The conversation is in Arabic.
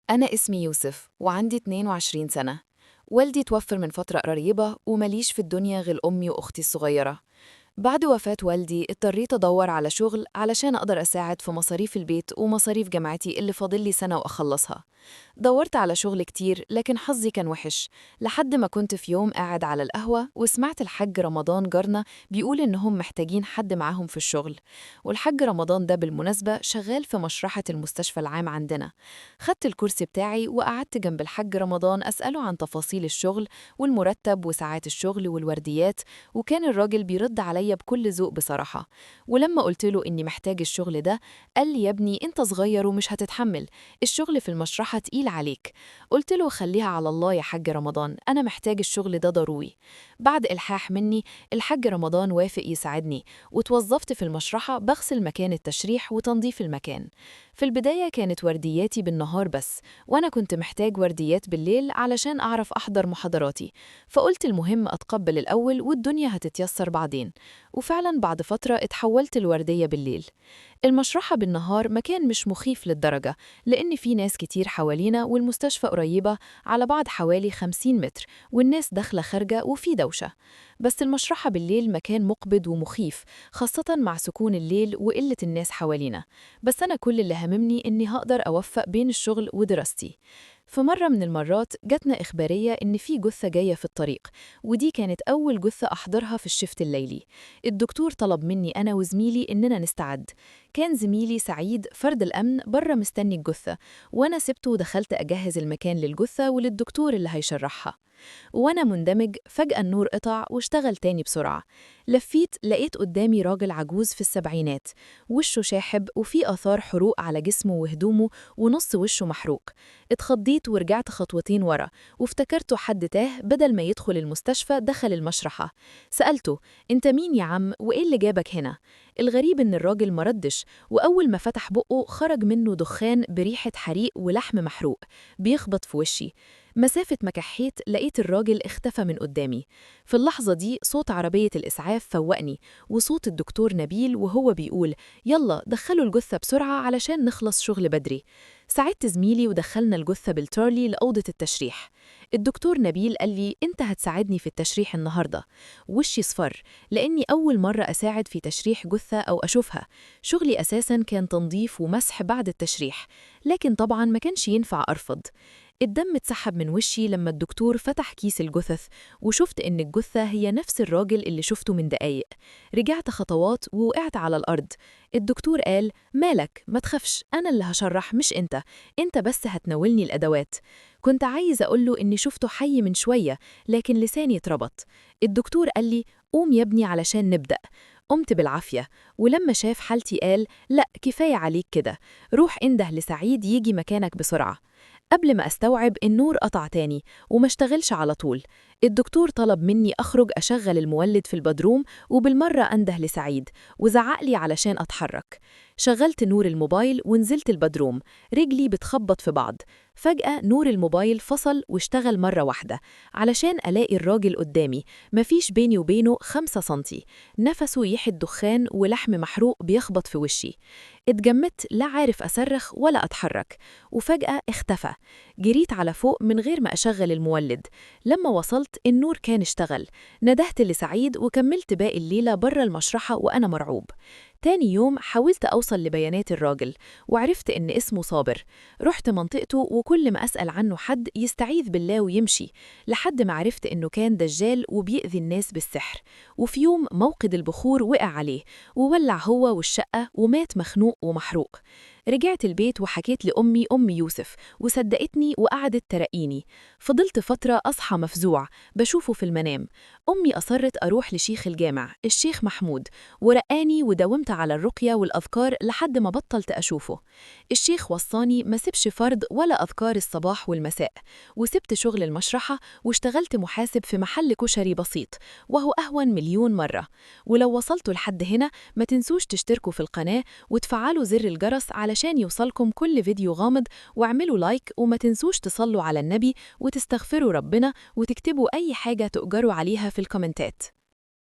أنا اسمي يوسف وعندي 22 سنة. والدي توفر من فترة قريبة ومليش في الدنيا غير أمي وأختي الصغيرة. بعد وفاة والدي اضطريت أدور على شغل علشان أقدر أساعد في مصاريف البيت ومصاريف جامعتي اللي فاضل لي سنة وأخلصها. دورت على شغل كتير لكن حظي كان وحش، لحد ما كنت في يوم قاعد على القهوة وسمعت الحاج رمضان جارنا بيقول إنهم محتاجين حد معاهم في الشغل. والحاج رمضان ده بالمناسبة شغال في مشرحة المستشفى العام عندنا. خدت الكرسي بتاعي وقعدت جنب الحاج رمضان أسأله عن تفاصيل الشغل والمرتب وساعات الشغل والورديات، وكان الراجل بيرد عليا بكل ذوق بصراحة. ولما قلت له إني محتاج الشغل ده قال لي: يا ابني أنت صغير ومش هتتحمل، الشغل في المشرحة تقيل عليك. قلت له: خليها على الله يا حاج رمضان، أنا محتاج الشغل ده ضروري. بعد إلحاح مني الحاج رمضان وافق يساعدني، وتوظفت في المشرحة بغسل مكان التشريح وتنظيف المكان. في البداية كانت وردياتي بالنهار بس، وأنا كنت محتاج ورديات بالليل علشان أعرف أحضر محاضراتي، فقلت المهم أتقبل الأول والدنيا هتتيسر بعدين. وفعلا بعد فترة اتحولت الوردية بالليل. المشرحة بالنهار مكان مش مخيف للدرجة، لأن في ناس كتير حوالينا والمستشفى قريبة على بعد حوالي 50 متر، والناس داخلة خارجة وفي دوشة. بس المشرحة بالليل مكان مقبض ومخيف، خاصة مع سكون الليل وقلة الناس حوالينا. بس أنا كل اللي هممني إني هقدر أوفق بين الشغل ودراستي. في مرة من المرات جاتنا إخبارية إن في جثة جاية في الطريق، ودي كانت أول جثة أحضرها في الشفت الليلي. الدكتور طلب مني أنا وزميلي إننا نستعد. كان زميلي سعيد فرد الأمن بره مستني الجثة، وأنا سبته ودخلت أجهز المكان للجثة وللدكتور اللي هيشرحها. وأنا مندمج فجأة النور قطع واشتغل تاني بسرعة. لفيت لقيت قدامي راجل عجوز في السبعينات، وشه شاحب وفي آثار حروق على جسمه وهدومه ونص وشه محروق. اتخضيت ورجعت خطوتين ورا، وافتكرته حد تاه بدل ما يدخل المستشفى دخل المشرحة. سألته: انت مين يا عم وإيه اللي جابك هنا؟ الغريب إن الراجل مردش، وأول ما فتح بقه خرج منه دخان بريحة حريق ولحم محروق بيخبط في وشي. مسافة ما كحيت لقيت الراجل اختفى من قدامي. في اللحظة دي صوت عربية الإسعاف فوقني، وصوت الدكتور نبيل وهو بيقول: يلا دخلوا الجثة بسرعة علشان نخلص شغل بدري. ساعدت زميلي ودخلنا الجثة بالترلي لأوضة التشريح. الدكتور نبيل قال لي: انت هتساعدني في التشريح النهاردة. وشي صفر، لأني أول مرة أساعد في تشريح جثة أو أشوفها. شغلي أساساً كان تنظيف ومسح بعد التشريح، لكن طبعاً ما كانش ينفع أرفض. الدم اتسحب من وشي لما الدكتور فتح كيس الجثث، وشفت إن الجثة هي نفس الراجل اللي شفته من دقايق. رجعت خطوات ووقعت على الأرض. الدكتور قال: مالك ما تخافش، أنا اللي هشرح مش أنت بس هتناولني الأدوات. كنت عايز أقوله إني شفته حي من شوية، لكن لساني اتربط. الدكتور قال لي: قوم يا ابني علشان نبدأ. قمت بالعافية، ولما شاف حالتي قال: لا كفاية عليك كده، روح انده لسعيد يجي مكانك بسرعة. قبل ما أستوعب النور قطع تاني وما اشتغلش على طول. الدكتور طلب مني أخرج أشغل المولد في البدروم وبالمرة أنده لسعيد، وزعقلي علشان أتحرك. شغلت نور الموبايل ونزلت البدروم، رجلي بتخبط في بعض. فجأة نور الموبايل فصل واشتغل مرة واحدة علشان ألاقي الراجل قدامي، مفيش بيني وبينه 5 سنتي، نفسه يحد دخان ولحم محروق بيخبط في وشي. اتجمدت لا عارف أصرخ ولا أتحرك، وفجأة اختفى. جريت على فوق من غير ما أشغل المولد. لما وصلت النور كان اشتغل. ندهت لسعيد وكملت باقي الليلة بره المشرحة وأنا مرعوب. تاني يوم حاولت أوصل لبيانات الراجل، وعرفت إن اسمه صابر. رحت منطقته وكل ما أسأل عنه حد يستعيذ بالله ويمشي، لحد ما عرفت إنه كان دجال وبيأذي الناس بالسحر. وفي يوم موقد البخور وقع عليه، وولع هو والشقة ومات مخنوق ومحروق. رجعت البيت وحكيت لأمي أم يوسف، وصدقتني وقعدت ترقيني. فضلت فترة أصحى مفزوع بشوفه في المنام. أمي أصرت أروح لشيخ الجامع الشيخ محمود، ورقاني وداومت على الرقية والأذكار لحد ما بطلت أشوفه. الشيخ وصاني ما سبش فرض ولا أذكار الصباح والمساء، وسبت شغل المشرحة واشتغلت محاسب في محل كشري بسيط، وهو أهون مليون مرة. ولو وصلتوا لحد هنا ما تنسوش تشتركوا في القناة وتفعلوا زر الجرس علشان يوصلكم كل فيديو غامض، واعملوا لايك وما تنسوش تصلوا على النبي وتستغفروا ربنا وتكتبوا أي حاجة تؤجروا عليها في الكومنتات.